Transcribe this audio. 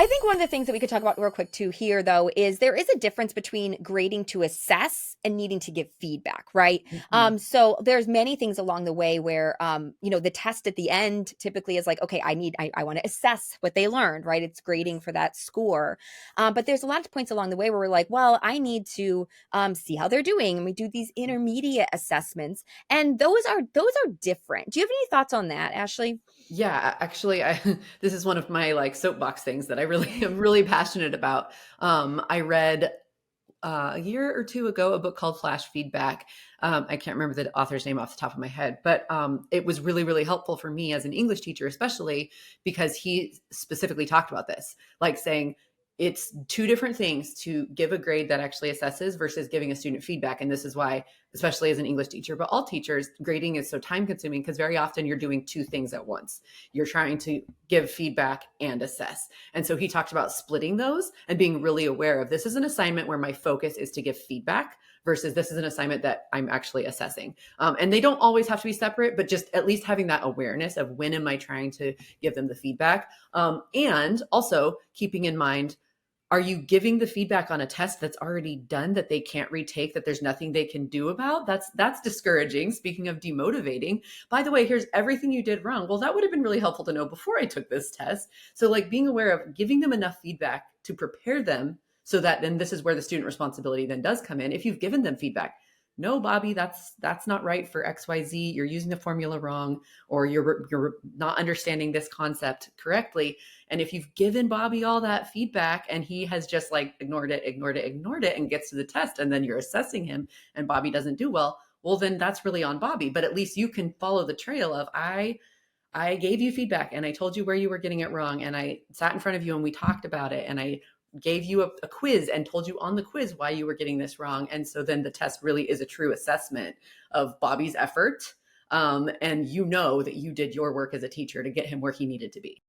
I think one of the things that we could talk about real quick too here, though, is there is a difference between grading to assess and needing to give feedback, right? Mhm. So there's many things along the way where, the test at the end typically is like, okay, I want to assess what they learned, right? It's grading for that score. But there's a lot of points along the way where we're like, well, I need to see how they're doing, and we do these intermediate assessments, and those are different. Do you have any thoughts on that, Ashley? Yeah, actually, I this is one of my like soapbox things that I really am really passionate about. I read a year or two ago a book called Flash Feedback. I can't remember the author's name off the top of my head, but it was really, really helpful for me as an English teacher, especially because he specifically talked about this, like saying it's two different things to give a grade that actually assesses versus giving a student feedback. And this is why, especially as an English teacher, but all teachers, grading is so time consuming because very often you're doing two things at once. You're trying to give feedback and assess. And so he talked about splitting those and being really aware of this is an assignment where my focus is to give feedback versus this is an assignment that I'm actually assessing. And they don't always have to be separate, but just at least having that awareness of when am I trying to give them the feedback. And also keeping in mind, are you giving the feedback on a test that's already done that they can't retake, that there's nothing they can do about? That's discouraging. Speaking of demotivating, by the way, here's everything you did wrong. Well, that would have been really helpful to know before I took this test. So like being aware of giving them enough feedback to prepare them so that then this is where the student responsibility then does come in. If you've given them feedback, no, Bobby, that's not right for XYZ. You're using the formula wrong, or you're not understanding this concept correctly. And if you've given Bobby all that feedback and he has just like ignored it and gets to the test and then you're assessing him and Bobby doesn't do well, then that's really on Bobby. But at least you can follow the trail of I gave you feedback and I told you where you were getting it wrong. And I sat in front of you and we talked about it. And I gave you a quiz and told you on the quiz why you were getting this wrong. And so then the test really is a true assessment of Bobby's effort. And you know that you did your work as a teacher to get him where he needed to be.